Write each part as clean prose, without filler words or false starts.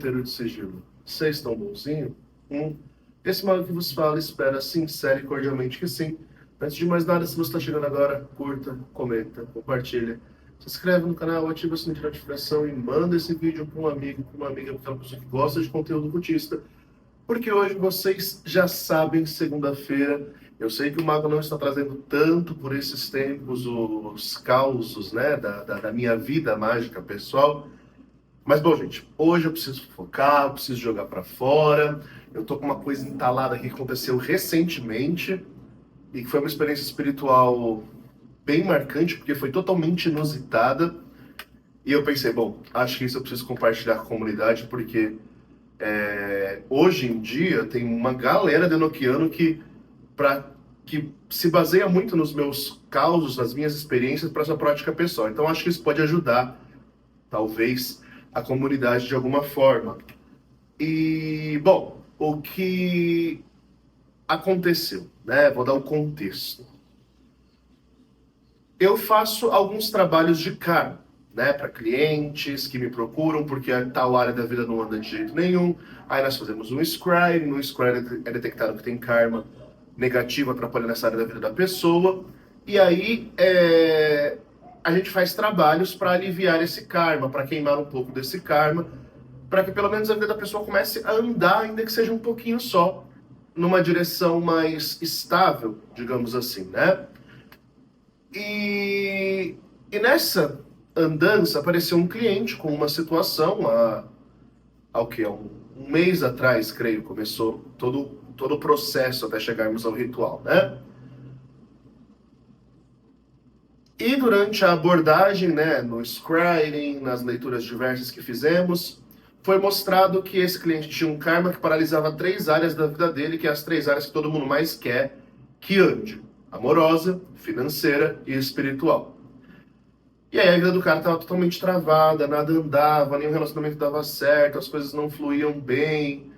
Monteiro de Sigilo. Vocês estão bonzinho? Esse mago que vos fala espera sincero e cordialmente que sim. Antes de mais nada, se você está chegando agora, curta, comenta, compartilha. Se inscreve no canal, ativa o sininho de notificação e manda esse vídeo para um amigo, para uma amiga, para uma pessoa que gosta de conteúdo cultista. Porque hoje vocês já sabem, segunda-feira, eu sei que o Mago não está trazendo tanto por esses tempos os causos, né, da minha vida mágica pessoal. Mas, bom, gente, hoje eu preciso focar, eu preciso jogar pra fora. Eu tô com uma coisa entalada aqui que aconteceu recentemente e que foi uma experiência espiritual bem marcante, porque foi totalmente inusitada. E eu pensei, bom, acho que isso eu preciso compartilhar com a comunidade, porque hoje em dia tem uma galera de enoquiano que se baseia muito nos meus causos, nas minhas experiências para essa prática pessoal. Então acho que isso pode ajudar, talvez, a comunidade de alguma forma. E, bom, o que aconteceu, né? Vou dar um contexto. Eu faço alguns trabalhos de karma, né, para clientes que me procuram porque a tal área da vida não anda de jeito nenhum. Aí nós fazemos um scrying, no scrying é detectado que tem karma negativo atrapalhando essa área da vida da pessoa. E aí a gente faz trabalhos para aliviar esse karma, para queimar um pouco desse karma, para que pelo menos a vida da pessoa comece a andar, ainda que seja um pouquinho só, numa direção mais estável, digamos assim, né? E nessa andança apareceu um cliente com uma situação há um mês atrás, creio, começou todo o processo até chegarmos ao ritual, né? E durante a abordagem, né, no scrying, nas leituras diversas que fizemos, foi mostrado que esse cliente tinha um karma que paralisava 3 áreas da vida dele, que é as 3 áreas que todo mundo mais quer que ande: amorosa, financeira e espiritual. E aí a vida do cara estava totalmente travada, nada andava, nenhum relacionamento dava certo, as coisas não fluíam bem,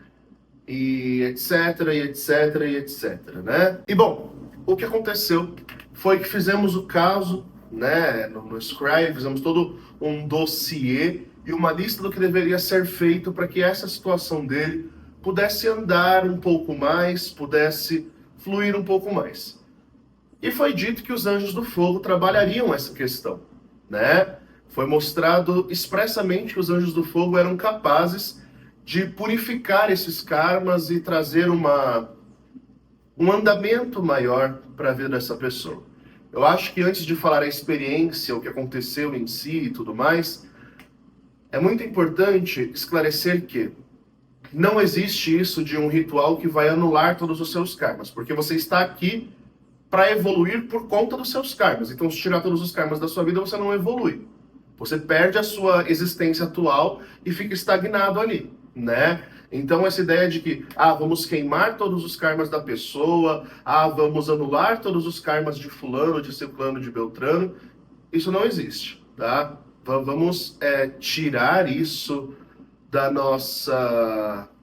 e etc, e etc, e etc, né? E bom, o que aconteceu foi que fizemos o caso, né, no Scry, fizemos todo um dossiê e uma lista do que deveria ser feito para que essa situação dele pudesse andar um pouco mais, pudesse fluir um pouco mais. E foi dito que os anjos do fogo trabalhariam essa questão, né? Foi mostrado expressamente que os anjos do fogo eram capazes de purificar esses karmas e trazer um andamento maior para a vida dessa pessoa. Eu acho que antes de falar a experiência, o que aconteceu em si e tudo mais, é muito importante esclarecer que não existe isso de um ritual que vai anular todos os seus karmas, porque você está aqui para evoluir por conta dos seus karmas. Então, se tirar todos os karmas da sua vida, você não evolui. Você perde a sua existência atual e fica estagnado ali, né? Então essa ideia de que, vamos queimar todos os karmas da pessoa, vamos anular todos os karmas de fulano, de ciclano, de beltrano, isso não existe, tá? Vamos tirar isso da nossa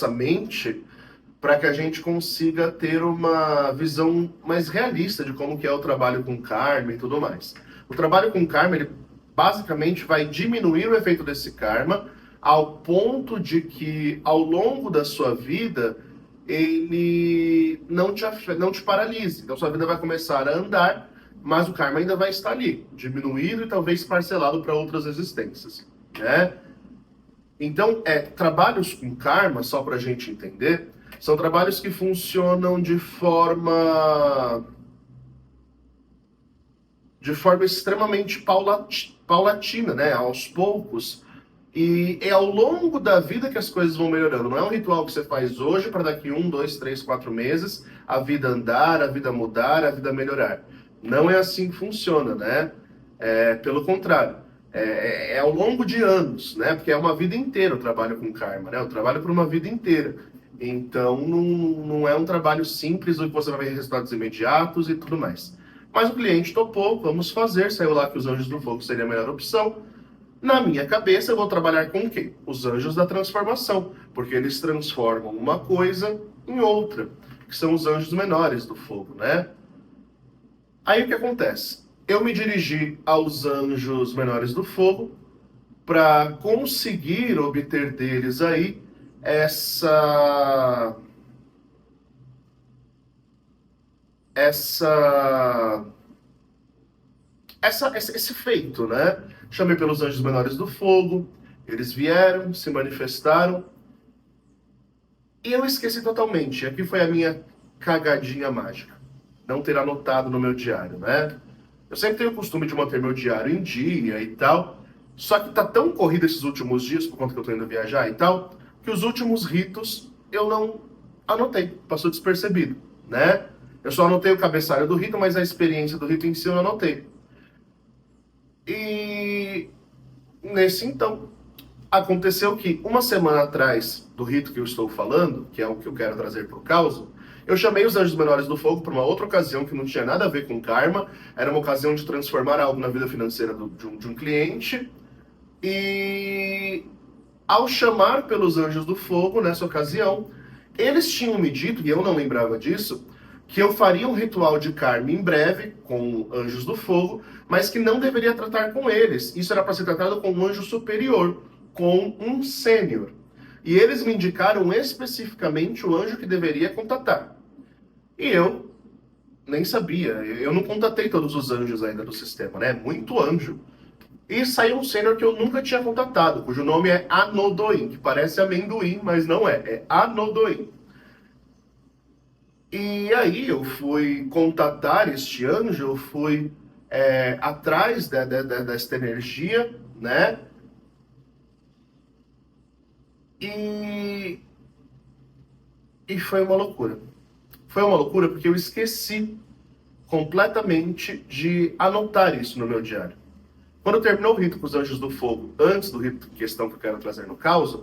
mente para que a gente consiga ter uma visão mais realista de como que é o trabalho com karma e tudo mais. O trabalho com karma, ele basicamente vai diminuir o efeito desse karma ao ponto de que, ao longo da sua vida, ele não te paralise. Então, sua vida vai começar a andar, mas o karma ainda vai estar ali, diminuído e talvez parcelado para outras existências, né? Então, trabalhos com karma, só para a gente entender, são trabalhos que funcionam de forma extremamente paulatina, né? Aos poucos. E é ao longo da vida que as coisas vão melhorando. Não é um ritual que você faz hoje para daqui 1, 2, 3, 4 meses a vida andar, a vida mudar, a vida melhorar. Não é assim que funciona, né? Pelo contrário. É ao longo de anos, né? Porque é uma vida inteira o trabalho com karma, né? Eu trabalho por uma vida inteira. Então, não é um trabalho simples, onde você vai ver resultados imediatos e tudo mais. Mas o cliente topou, vamos fazer, saiu lá que os anjos do fogo seria a melhor opção. Na minha cabeça, eu vou trabalhar com o quê? Os anjos da transformação, porque eles transformam uma coisa em outra, que são os anjos menores do fogo, né? Aí o que acontece? Eu me dirigi aos anjos menores do fogo para conseguir obter deles aí essa essa esse feito, né? Chamei pelos anjos menores do fogo, eles vieram, se manifestaram, e eu esqueci totalmente. Aqui foi a minha cagadinha mágica. Não ter anotado no meu diário, né? Eu sempre tenho o costume de manter meu diário em dia e tal, só que tá tão corrido esses últimos dias, por conta que eu tô indo viajar e tal, que os últimos ritos eu não anotei, passou despercebido, né? Eu só anotei o cabeçalho do rito, mas a experiência do rito em si eu não anotei. E nesse então, aconteceu que uma semana atrás do rito que eu estou falando, que é o que eu quero trazer para o caos, eu chamei os anjos menores do fogo para uma outra ocasião que não tinha nada a ver com karma, era uma ocasião de transformar algo na vida financeira de um cliente, e ao chamar pelos anjos do fogo nessa ocasião, eles tinham me dito, e eu não lembrava disso, que eu faria um ritual de karma em breve com anjos do fogo, mas que não deveria tratar com eles. Isso era para ser tratado com um anjo superior, com um sênior. E eles me indicaram especificamente o anjo que deveria contatar. E eu nem sabia, eu não contatei todos os anjos ainda do sistema, né? Muito anjo. E saiu um sênior que eu nunca tinha contatado, cujo nome é Anodoim, que parece amendoim, mas não é, é Anodoim. E aí eu fui contatar este anjo, eu fui atrás desta energia, né? E, e foi uma loucura. Foi uma loucura porque eu esqueci completamente de anotar isso no meu diário. Quando terminou o rito com os anjos do fogo, antes do rito questão que eu quero trazer no caos,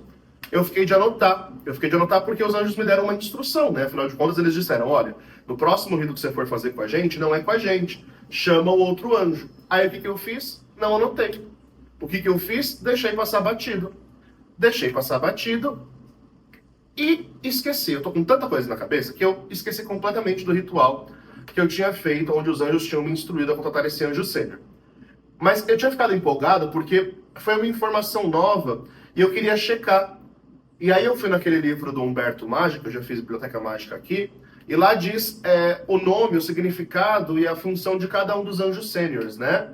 eu fiquei de anotar. Eu fiquei de anotar porque os anjos me deram uma instrução, né? Afinal de contas, eles disseram, olha, no próximo rito que você for fazer com a gente, não é com a gente. Chama o outro anjo. Aí o que eu fiz? Não anotei. O que eu fiz? Deixei passar batido. Deixei passar batido e esqueci. Eu tô com tanta coisa na cabeça que eu esqueci completamente do ritual que eu tinha feito, onde os anjos tinham me instruído a contatar esse anjo sênior. Mas eu tinha ficado empolgado porque foi uma informação nova e eu queria checar. E aí eu fui naquele livro do Humberto Mágico, eu já fiz Biblioteca Mágica aqui, e lá diz o nome, o significado e a função de cada um dos anjos sêniores, né?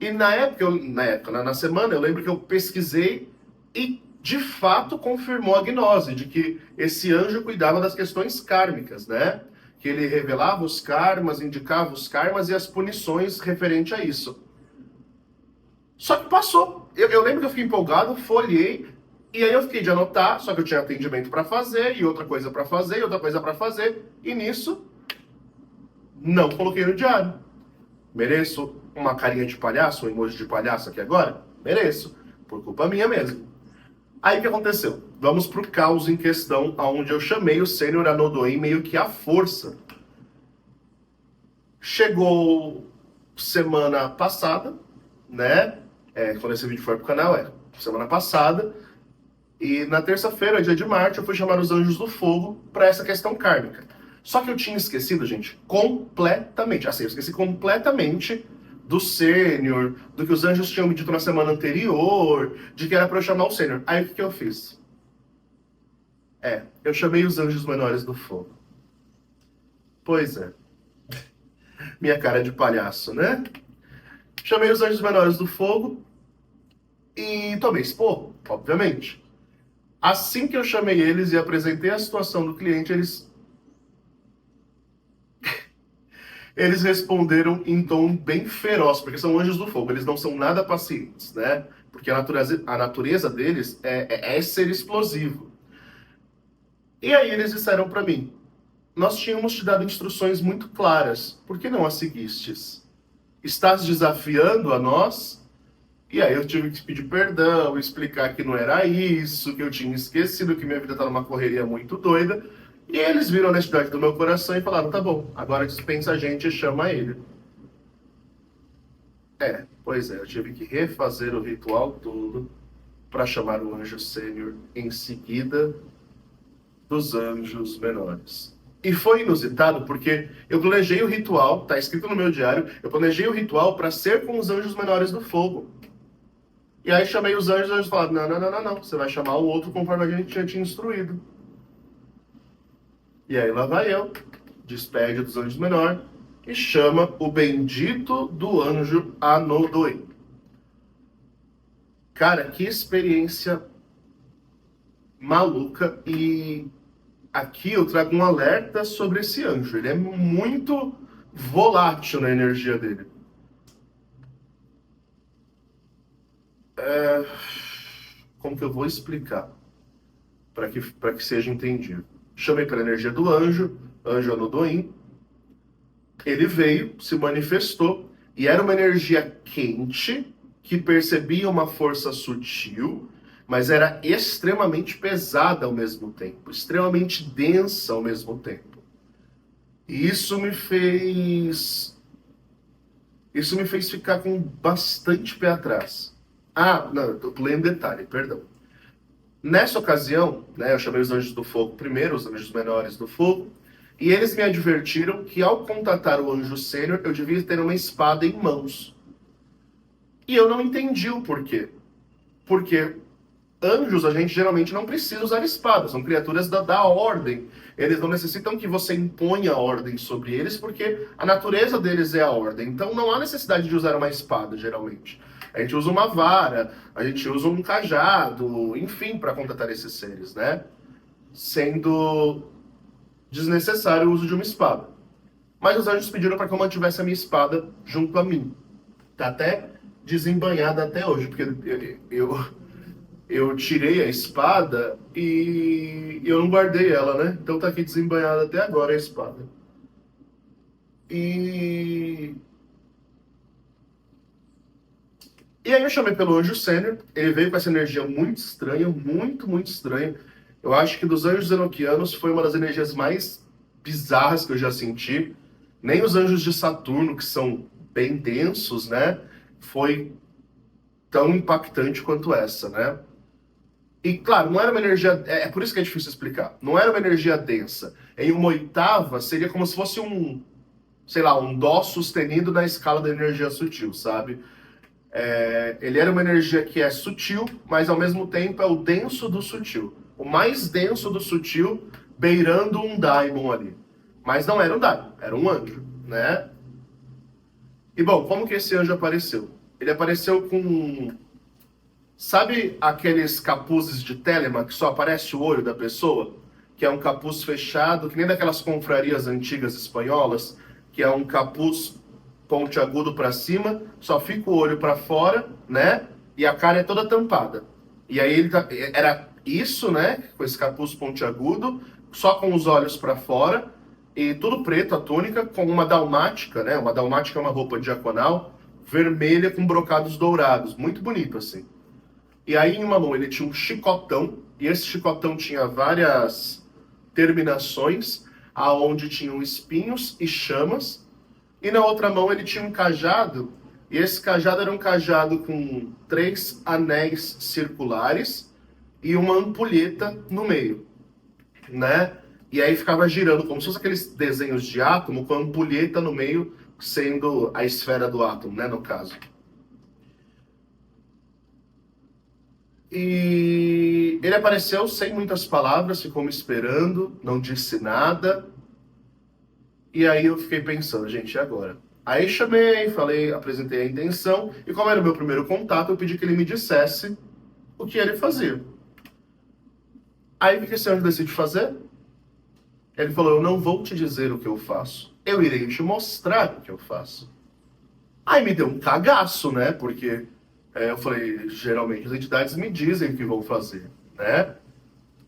E na semana, eu lembro que eu pesquisei e de fato confirmou a gnose de que esse anjo cuidava das questões kármicas, né? Que ele revelava os karmas, indicava os karmas e as punições referente a isso. Só que passou. Eu lembro que eu fiquei empolgado, folhei, e aí eu fiquei de anotar, só que eu tinha atendimento para fazer, e outra coisa para fazer, e outra coisa para fazer, e nisso, não coloquei no diário. Mereço uma carinha de palhaço, um emoji de palhaço aqui agora? Mereço, por culpa minha mesmo. Aí o que aconteceu? Vamos pro caos em questão, onde eu chamei o sênior Anodoim meio que à força. Chegou semana passada, né? Quando esse vídeo for pro canal, semana passada. E na terça-feira, dia de Marte, eu fui chamar os anjos do fogo para essa questão kármica. Só que eu tinha esquecido, gente, completamente. Assim, eu esqueci completamente do sênior, do que os anjos tinham me dito na semana anterior, de que era para eu chamar o sênior. Aí o que eu fiz? Eu chamei os anjos menores do fogo. Pois é. Minha cara de palhaço, né? Chamei os anjos menores do fogo e tomei expor, obviamente. Assim que eu chamei eles e apresentei a situação do cliente, eles responderam em tom bem feroz, porque são anjos do fogo, eles não são nada pacientes, né? Porque a natureza deles é ser explosivo. E aí eles disseram para mim, nós tínhamos te dado instruções muito claras, por que não as seguistes? Estás desafiando a nós? E aí eu tive que pedir perdão, explicar que não era isso, que eu tinha esquecido, que minha vida tá numa correria muito doida. E eles viram a honestidade do meu coração e falaram, tá bom, agora dispensa a gente e chama ele. Pois é, eu tive que refazer o ritual todo para chamar o anjo sênior em seguida dos anjos menores. E foi inusitado porque eu planejei o ritual, tá escrito no meu diário, eu planejei o ritual para ser com os anjos menores do fogo. E aí chamei os anjos falaram, não, você vai chamar o outro conforme a gente tinha te instruído. E aí lá vai eu, despede dos anjos menor e chama o bendito do anjo Anodoi. Cara, que experiência maluca. E aqui eu trago um alerta sobre esse anjo. Ele é muito volátil na energia dele. Como que eu vou explicar? Para que seja entendido. Chamei pela energia do anjo Anodoim. Ele veio, se manifestou, e era uma energia quente, que percebia uma força sutil, mas era extremamente pesada ao mesmo tempo, extremamente densa ao mesmo tempo. E isso me fez ficar com bastante pé atrás. Ah, não, eu pulei um detalhe, perdão. Nessa ocasião, né, eu chamei os anjos do fogo primeiro, os anjos menores do fogo, e eles me advertiram que ao contatar o anjo sênior, eu devia ter uma espada em mãos. E eu não entendi o porquê. Porque anjos, a gente geralmente não precisa usar espadas, são criaturas da ordem. Eles não necessitam que você imponha a ordem sobre eles, porque a natureza deles é a ordem. Então não há necessidade de usar uma espada, geralmente. A gente usa uma vara, a gente usa um cajado, enfim, para contatar esses seres, né? Sendo desnecessário o uso de uma espada. Mas os anjos pediram para que eu mantivesse a minha espada junto a mim. Tá até desembanhada até hoje, porque eu tirei a espada e eu não guardei ela, né? Então tá aqui desembanhada até agora a espada. E aí eu chamei pelo anjo sênior, ele veio com essa energia muito estranha, muito estranha. Eu acho que dos anjos enoquianos foi uma das energias mais bizarras que eu já senti. Nem os anjos de Saturno, que são bem densos, né? Foi tão impactante quanto essa, né? E claro, não era uma energia. É por isso que é difícil explicar. Não era uma energia densa. Em uma oitava seria como se fosse sei lá, um dó sustenido na escala da energia sutil, sabe? Ele era uma energia que é sutil, mas ao mesmo tempo é o denso do sutil. O mais denso do sutil, beirando um daimon ali. Mas não era um daimon, era um anjo, né? E bom, como que esse anjo apareceu? Ele apareceu com... Sabe aqueles capuzes de Telema que só aparece o olho da pessoa? Que é um capuz fechado, que nem daquelas confrarias antigas espanholas, que é um capuz pontiagudo para cima, só fica o olho para fora, né? E a cara é toda tampada. E aí era isso, né? Com esse capuz pontiagudo, só com os olhos para fora, e tudo preto, a túnica, com uma dalmática, né? Uma dalmática é uma roupa diaconal, vermelha com brocados dourados, muito bonito assim. E aí em uma mão ele tinha um chicotão, e esse chicotão tinha várias terminações, aonde tinham espinhos e chamas, e na outra mão ele tinha um cajado, e esse cajado era um cajado com 3 anéis circulares e uma ampulheta no meio, né? E aí ficava girando, como se fosse aqueles desenhos de átomo, com a ampulheta no meio, sendo a esfera do átomo, né, no caso. E ele apareceu sem muitas palavras, ficou me esperando, não disse nada. E aí eu fiquei pensando, gente, e agora? Aí chamei, falei, apresentei a intenção, e como era o meu primeiro contato, eu pedi que ele me dissesse o que ele fazia. Aí o que esse anjo decide fazer? Ele falou, eu não vou te dizer o que eu faço, eu irei te mostrar o que eu faço. Aí me deu um cagaço, né, porque eu falei, geralmente as entidades me dizem o que vão fazer, né?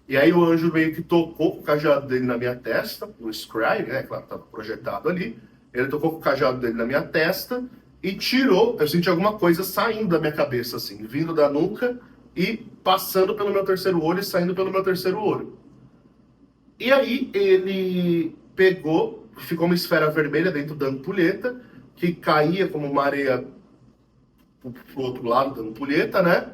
E aí o anjo meio que tocou o cajado dele na minha testa, no scry, né? Claro, estava projetado ali. Ele tocou o cajado dele na minha testa e tirou, eu senti alguma coisa saindo da minha cabeça, assim, vindo da nuca e passando pelo meu terceiro olho e saindo pelo meu terceiro olho. E aí ele pegou, ficou uma esfera vermelha dentro da ampulheta, que caía como uma areia pro outro lado da ampulheta, né?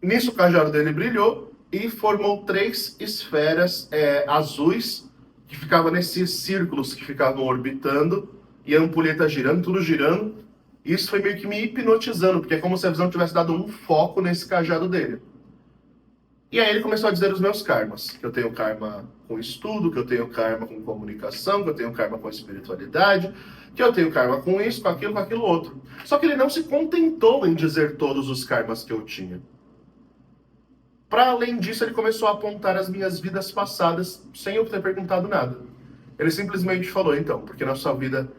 Nisso o cajado dele brilhou e formou 3 esferas azuis que ficavam nesses círculos que ficavam orbitando e a ampulheta girando, tudo girando. E isso foi meio que me hipnotizando, porque é como se a visão tivesse dado um foco nesse cajado dele. E aí ele começou a dizer os meus karmas. Que eu tenho karma com estudo, que eu tenho karma com comunicação, que eu tenho karma com espiritualidade, que eu tenho karma com isso, com aquilo outro. Só que ele não se contentou em dizer todos os karmas que eu tinha. Para além disso, ele começou a apontar as minhas vidas passadas sem eu ter perguntado nada. Ele simplesmente falou, então, porque na sua vida,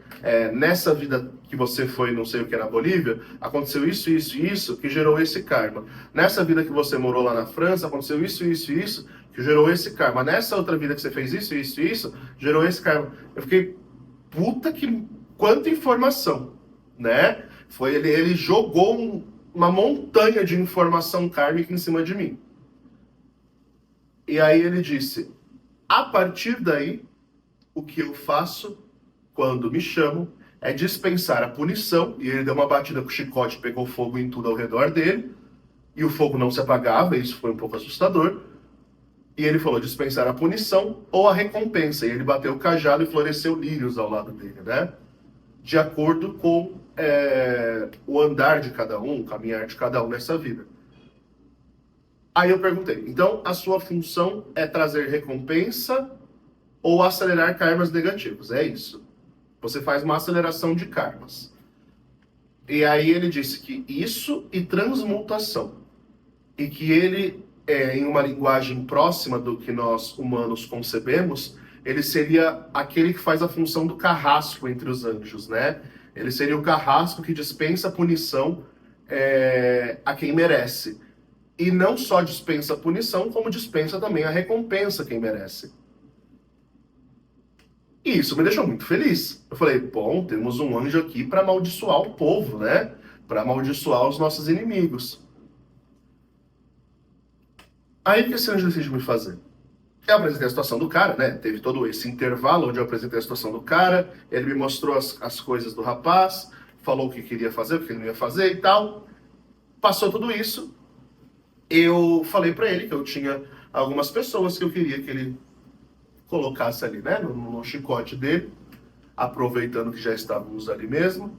nessa vida que você foi, não sei o que, na Bolívia, aconteceu isso, isso e isso, que gerou esse karma. Nessa vida que você morou lá na França, aconteceu isso, isso e isso, que gerou esse karma. Nessa outra vida que você fez isso, isso e isso, gerou esse karma. Eu fiquei, puta que... quanta informação, né? Ele jogou uma montanha de informação kármica em cima de mim. E aí ele disse, a partir daí, o que eu faço quando me chamam é dispensar a punição. E ele deu uma batida com o chicote, pegou fogo em tudo ao redor dele, e o fogo não se apagava, e isso foi um pouco assustador. E ele falou dispensar a punição ou a recompensa. E ele bateu o cajado e floresceu lírios ao lado dele, né? De acordo com o andar de cada um, o caminhar de cada um nessa vida. Aí eu perguntei, então a sua função é trazer recompensa ou acelerar karmas negativos? É isso. Você faz uma aceleração de karmas. E aí ele disse que isso e transmutação. E que ele, em uma linguagem próxima do que nós humanos concebemos, ele seria aquele que faz a função do carrasco entre os anjos, né? Ele seria o carrasco que dispensa a punição a quem merece. E não só dispensa a punição, como dispensa também a recompensa a quem merece. E isso me deixou muito feliz. Eu falei, bom, temos um anjo aqui para amaldiçoar o povo, né? Para amaldiçoar os nossos inimigos. Aí o que esse anjo decide me fazer? Eu apresentei a situação do cara, né? Teve todo esse intervalo onde eu apresentei a situação do cara, ele me mostrou as coisas do rapaz, falou o que queria fazer, o que ele não ia fazer e tal. Passou tudo isso. Eu falei para ele que eu tinha algumas pessoas que eu queria que ele colocasse ali, né, no chicote dele, aproveitando que já estávamos ali mesmo.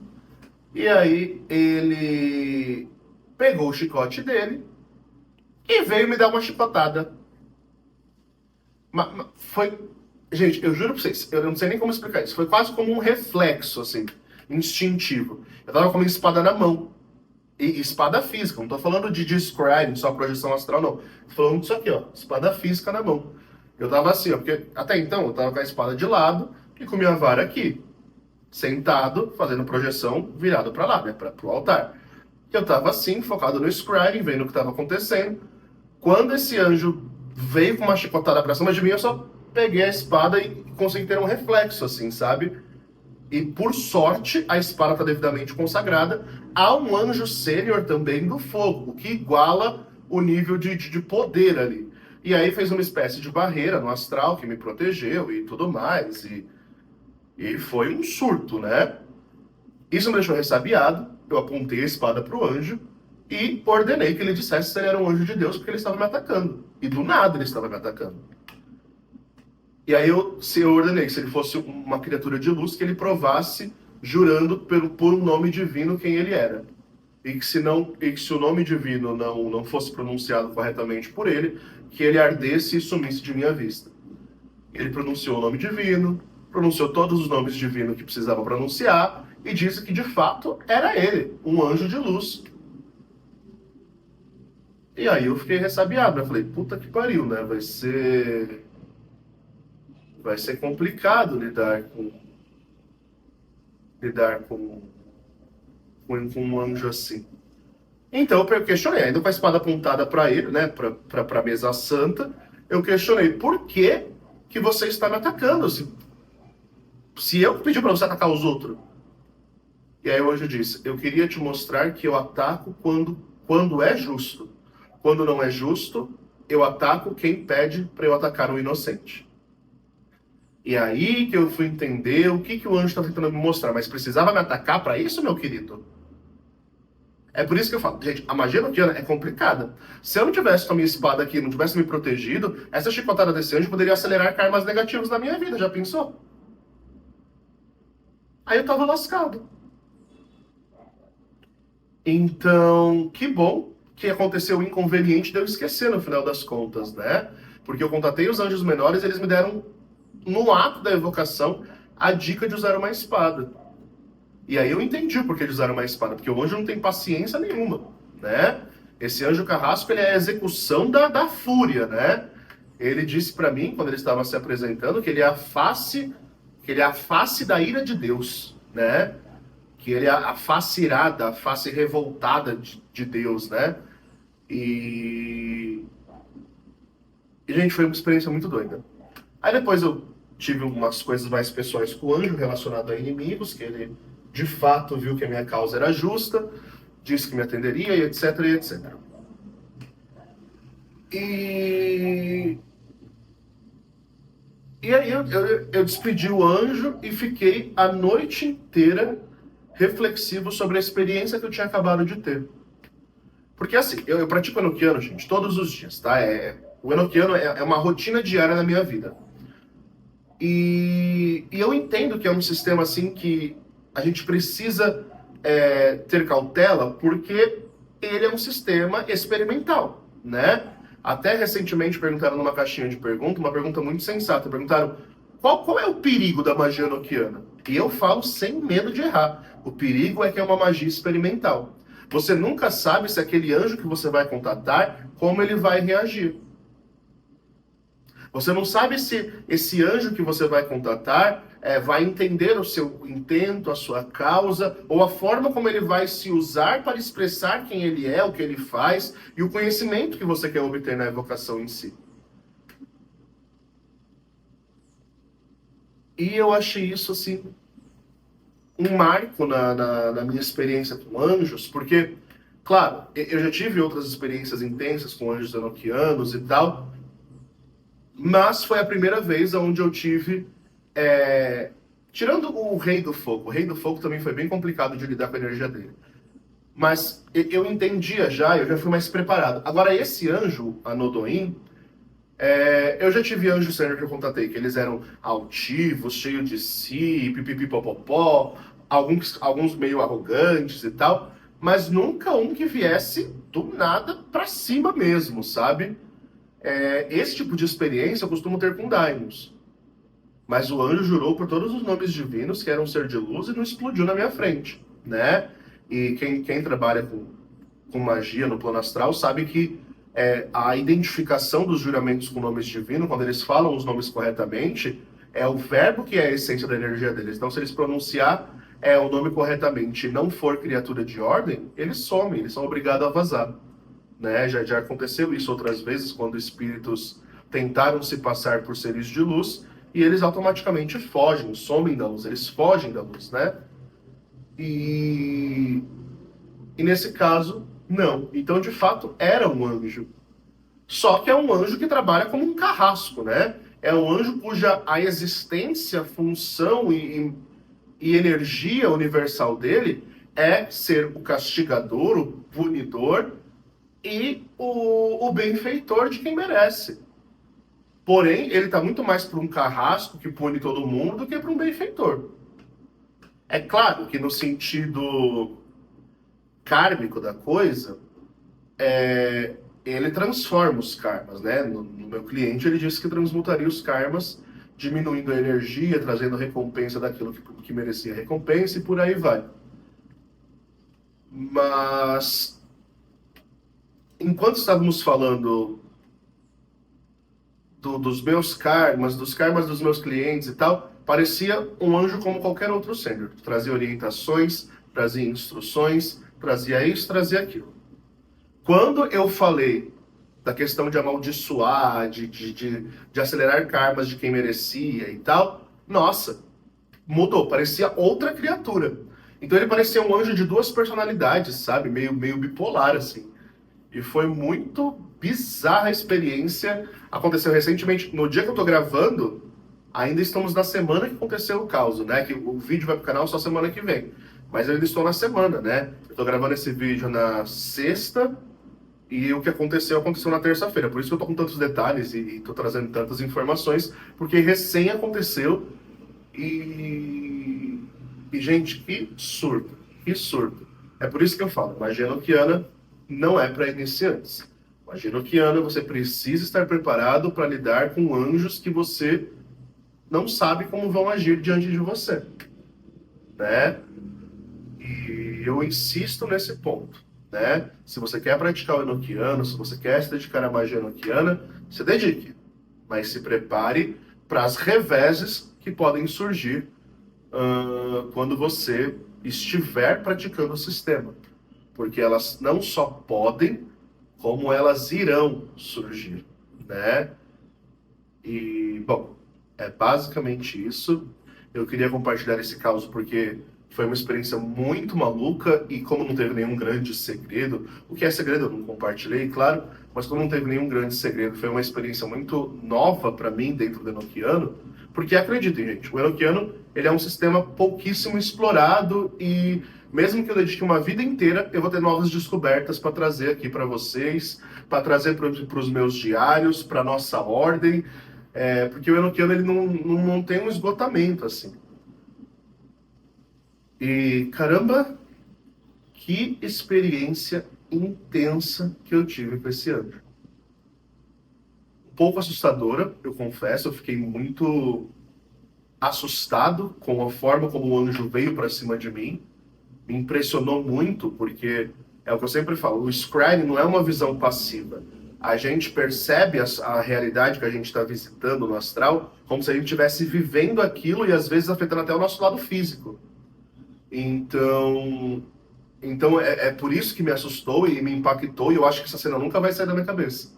E aí ele pegou o chicote dele e veio me dar uma chicotada. Foi... Gente, eu juro pra vocês, eu não sei nem como explicar isso. Foi quase como um reflexo, assim, instintivo. Eu tava com a minha espada na mão. E espada física, não tô falando de Scribe, só projeção astral, não. Tô falando disso aqui, ó, espada física na mão. Eu tava assim, ó, porque até então eu tava com a espada de lado e com minha vara aqui, sentado, fazendo projeção, virado para lá, né, pro altar. Eu tava assim, focado no Scribe, vendo o que tava acontecendo. Quando esse anjo veio com uma chicotada pra cima de mim, eu só peguei a espada e consegui ter um reflexo, assim, sabe? E por sorte, a espada está devidamente consagrada. Há um anjo sênior também do fogo, o que iguala o nível de poder ali. E aí fez uma espécie de barreira no astral que me protegeu e tudo mais. E foi um surto, né? Isso me deixou ressabiado. Eu apontei a espada para o anjo e ordenei que ele dissesse se ele era um anjo de Deus, porque ele estava me atacando. E do nada ele estava me atacando. E aí eu ordenei que se ele fosse uma criatura de luz, que ele provasse, jurando por um nome divino, quem ele era. E que se o nome divino não fosse pronunciado corretamente por ele, que ele ardesse e sumisse de minha vista. Ele pronunciou o nome divino, pronunciou todos os nomes divinos que precisava pronunciar, e disse que de fato era ele, um anjo de luz. E aí eu fiquei ressabiado, né? Falei, puta que pariu, né? Vai ser complicado lidar com um anjo assim. Então eu questionei, ainda com a espada apontada para ele, né, para a mesa santa, eu questionei, por que você está me atacando? Se eu pedi para você atacar os outros? E aí o anjo disse, eu queria te mostrar que eu ataco quando é justo. Quando não é justo, eu ataco quem pede para eu atacar um inocente. E aí que eu fui entender o que o anjo está tentando me mostrar. Mas precisava me atacar para isso, meu querido? É por isso que eu falo, gente, a magia noquiana é complicada. Se eu não tivesse com a minha espada aqui, não tivesse me protegido, essa chicotada desse anjo poderia acelerar karmas negativos na minha vida, já pensou? Aí eu tava lascado. Então, que bom que aconteceu o inconveniente de eu esquecer no final das contas, né? Porque eu contatei os anjos menores e eles me deram, no ato da evocação, a dica de usar uma espada. E aí eu entendi o porquê de usar uma espada, porque o anjo não tem paciência nenhuma, né? Esse anjo carrasco, ele é a execução da fúria, né? Ele disse para mim, quando ele estava se apresentando, que ele é a face da ira de Deus, né? Que ele é a face irada, a face revoltada de Deus, né? E... gente, foi uma experiência muito doida. Aí depois eu tive umas coisas mais pessoais com o anjo relacionado a inimigos, que ele de fato viu que a minha causa era justa, disse que me atenderia e etc, e etc. E aí eu despedi o anjo e fiquei a noite inteira reflexivo sobre a experiência que eu tinha acabado de ter. Porque assim, eu pratico enoquiano, gente, todos os dias, tá? O enoquiano é uma rotina diária na minha vida. E eu entendo que é um sistema assim que a gente precisa ter cautela, porque ele é um sistema experimental, né? Até recentemente perguntaram numa caixinha de perguntas, uma pergunta muito sensata, perguntaram qual é o perigo da magia enoquiana? E eu falo sem medo de errar. O perigo é que é uma magia experimental. Você nunca sabe se aquele anjo que você vai contatar, como ele vai reagir. Você não sabe se esse anjo que você vai contatar vai entender o seu intento, a sua causa, ou a forma como ele vai se usar para expressar quem ele é, o que ele faz, e o conhecimento que você quer obter na evocação em si. E eu achei isso, assim, um marco na minha experiência com anjos, porque, claro, eu já tive outras experiências intensas com anjos enoquianos e tal, mas foi a primeira vez onde eu tive, tirando o Rei do Fogo também foi bem complicado de lidar com a energia dele, mas eu entendia eu já fui mais preparado. Agora esse anjo, Anodoim, eu já tive anjos sênior que eu contatei, que eles eram altivos, cheios de si, pipipipopopó, alguns meio arrogantes e tal, mas nunca um que viesse do nada pra cima mesmo, sabe? Esse tipo de experiência eu costumo ter com daimons. Mas o anjo jurou por todos os nomes divinos que era um ser de luz e não explodiu na minha frente, né? E quem trabalha com magia no plano astral sabe que a identificação dos juramentos com nomes divinos, quando eles falam os nomes corretamente, é o verbo que é a essência da energia deles. Então, se eles pronunciar o nome corretamente e não for criatura de ordem, eles somem, eles são obrigados a vazar. Né? Já aconteceu isso outras vezes, quando espíritos tentaram se passar por seres de luz, e eles automaticamente fogem, somem da luz, eles fogem da luz, né? E nesse caso, não. Então, de fato, era um anjo. Só que é um anjo que trabalha como um carrasco, né? É um anjo cuja a existência, função e energia universal dele é ser o castigador, o punidor e o benfeitor de quem merece. Porém, ele está muito mais para um carrasco que pune todo mundo do que para um benfeitor. É claro que no sentido kármico da coisa, ele transforma os karmas, né? No meu cliente, ele disse que transmutaria os karmas, diminuindo a energia, trazendo recompensa daquilo que merecia recompensa e por aí vai. Mas, enquanto estávamos falando dos meus karmas, dos karmas dos meus clientes e tal, parecia um anjo como qualquer outro sênior. Trazia orientações, trazia instruções, trazia isso, trazia aquilo. Quando eu falei da questão de amaldiçoar, de acelerar karmas de quem merecia e tal, nossa, mudou, parecia outra criatura. Então ele parecia um anjo de duas personalidades, sabe? Meio bipolar, assim. E foi muito bizarra a experiência. Aconteceu recentemente, no dia que eu tô gravando, ainda estamos na semana que aconteceu o caos, né? Que o vídeo vai pro canal só semana que vem. Mas eu ainda estou na semana, né? Eu tô gravando esse vídeo na sexta e o que aconteceu na terça-feira. Por isso que eu tô com tantos detalhes e tô trazendo tantas informações, porque recém aconteceu e gente, que surto, que surto. É por isso que eu falo, magia enoquiana não é para iniciantes. Magia enoquiana, você precisa estar preparado para lidar com anjos que você não sabe como vão agir diante de você, né? E eu insisto nesse ponto, né? Se você quer praticar o enoquiano, se você quer se dedicar à magia enoquiana, se dedique, mas se prepare para as reveses que podem surgir quando você estiver praticando o sistema, porque elas não só podem, como elas irão surgir, né? E, bom, é basicamente isso. Eu queria compartilhar esse caos porque foi uma experiência muito maluca e como não teve nenhum grande segredo, o que é segredo eu não compartilhei, claro, mas como não teve nenhum grande segredo, foi uma experiência muito nova para mim dentro do Enochiano, porque acreditem, gente, o Enochiano, ele é um sistema pouquíssimo explorado e mesmo que eu dedique uma vida inteira, eu vou ter novas descobertas para trazer aqui para vocês, para trazer para os meus diários, para nossa ordem, porque o Enochiano ele não tem um esgotamento assim. E caramba, que experiência intensa que eu tive com esse anjo. Um pouco assustadora, eu confesso, eu fiquei muito assustado com a forma como o anjo veio para cima de mim. Me impressionou muito, porque é o que eu sempre falo, o Scrying não é uma visão passiva. A gente percebe a realidade que a gente está visitando no astral como se a gente estivesse vivendo aquilo e às vezes afetando até o nosso lado físico. Então é por isso que me assustou e me impactou e eu acho que essa cena nunca vai sair da minha cabeça.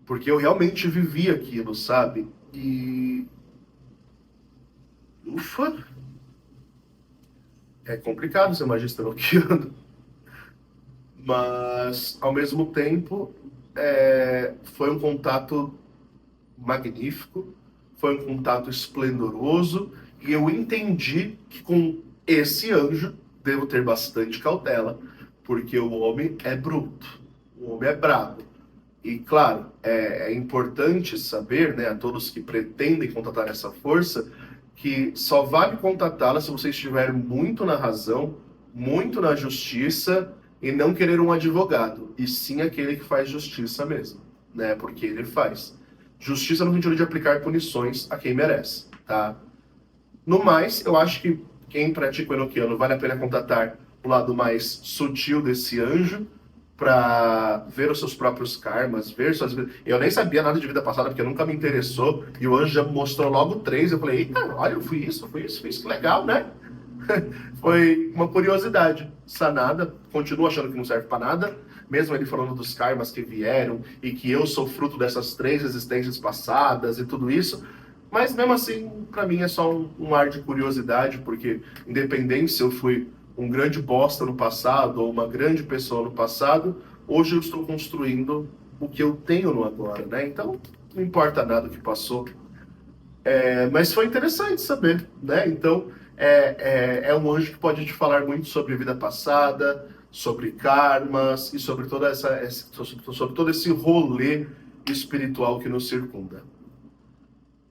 Porque eu realmente vivi aquilo, sabe? E... Ufa! É complicado ser magista enoquiano. Mas, ao mesmo tempo, foi um contato magnífico, foi um contato esplendoroso, e eu entendi que com esse anjo devo ter bastante cautela, porque o homem é bruto, o homem é brabo. E, claro, é importante saber, né, a todos que pretendem contatar essa força, que só vale contatá-la se você estiver muito na razão, muito na justiça, e não querer um advogado, e sim aquele que faz justiça mesmo, né? Porque ele faz. Justiça no sentido de aplicar punições a quem merece, tá? No mais, eu acho que quem pratica o enoquiano vale a pena contatar o lado mais sutil desse anjo para ver os seus próprios karmas, ver suas vidas. Eu nem sabia nada de vida passada porque nunca me interessou e o anjo já me mostrou logo 3. Eu falei, eita, olha, eu fui isso, que legal, né? Foi uma curiosidade sanada, continuo achando que não serve para nada, mesmo ele falando dos karmas que vieram e que eu sou fruto dessas 3 existências passadas e tudo isso, mas mesmo assim, para mim é só um ar de curiosidade, porque independente se eu fui um grande bosta no passado ou uma grande pessoa no passado, hoje eu estou construindo o que eu tenho no agora, né? Então, não importa nada o que passou. Mas foi interessante saber, né? Então, é um anjo que pode te falar muito sobre a vida passada, sobre karmas e sobre sobre todo esse rolê espiritual que nos circunda.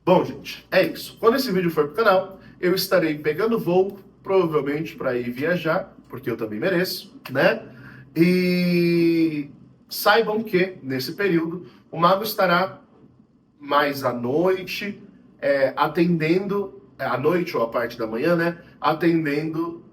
Bom, gente, é isso. Quando esse vídeo for pro canal, eu estarei pegando voo, provavelmente para ir viajar, porque eu também mereço, né? E saibam que, nesse período, o mago estará mais à noite, atendendo, à noite ou à parte da manhã, né? Atendendo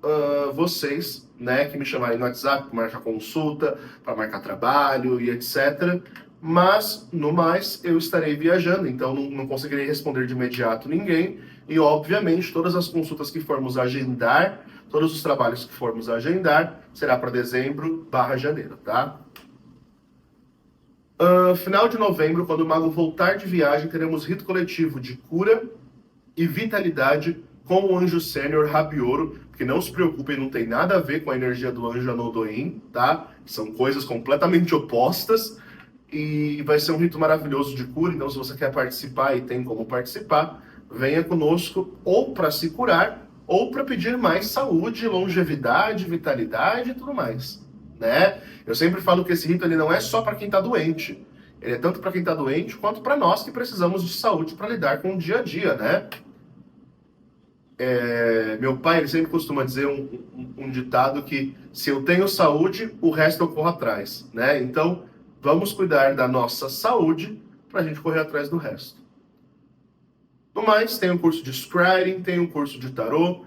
vocês, né? Que me chamarem no WhatsApp para marcar consulta, para marcar trabalho e etc. Mas, no mais, eu estarei viajando, então não conseguirei responder de imediato ninguém. E, obviamente, todas as consultas que formos agendar, todos os trabalhos que formos agendar, será para dezembro/janeiro, tá? Final de novembro, quando o mago voltar de viagem, teremos rito coletivo de cura e vitalidade com o anjo sênior Rabioro, porque não se preocupem, não tem nada a ver com a energia do anjo Anodoim, tá? São coisas completamente opostas e vai ser um rito maravilhoso de cura, então se você quer participar e tem como participar, venha conosco ou para se curar ou para pedir mais saúde, longevidade, vitalidade e tudo mais, né? Eu sempre falo que esse rito ele não é só para quem está doente, ele é tanto para quem está doente quanto para nós que precisamos de saúde para lidar com o dia a dia, né? Meu pai ele sempre costuma dizer um ditado que se eu tenho saúde, o resto eu corro atrás, né? Então, vamos cuidar da nossa saúde para a gente correr atrás do resto. No mais, tem um curso de Scrying, tem um curso de Tarot.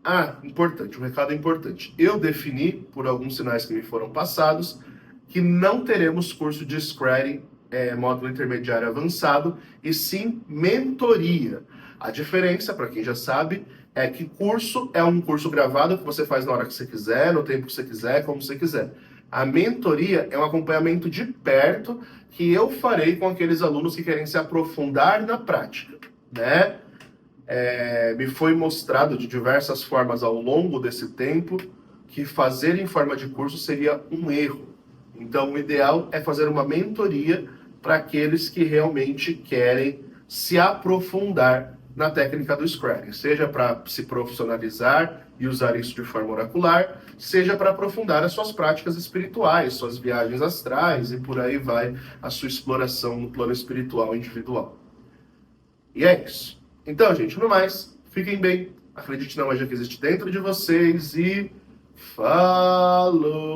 Ah, importante, um recado importante. Eu defini, por alguns sinais que me foram passados, que não teremos curso de Scrying, módulo intermediário avançado, e sim mentoria. A diferença, para quem já sabe, é que curso é um curso gravado que você faz na hora que você quiser, no tempo que você quiser, como você quiser. A mentoria é um acompanhamento de perto que eu farei com aqueles alunos que querem se aprofundar na prática, né? Me foi mostrado de diversas formas ao longo desse tempo que fazer em forma de curso seria um erro. Então, o ideal é fazer uma mentoria para aqueles que realmente querem se aprofundar na técnica do Scrying, seja para se profissionalizar e usar isso de forma oracular, seja para aprofundar as suas práticas espirituais, suas viagens astrais e por aí vai a sua exploração no plano espiritual individual. E é isso. Então, gente, no mais, fiquem bem, acredite na magia que existe dentro de vocês e falou!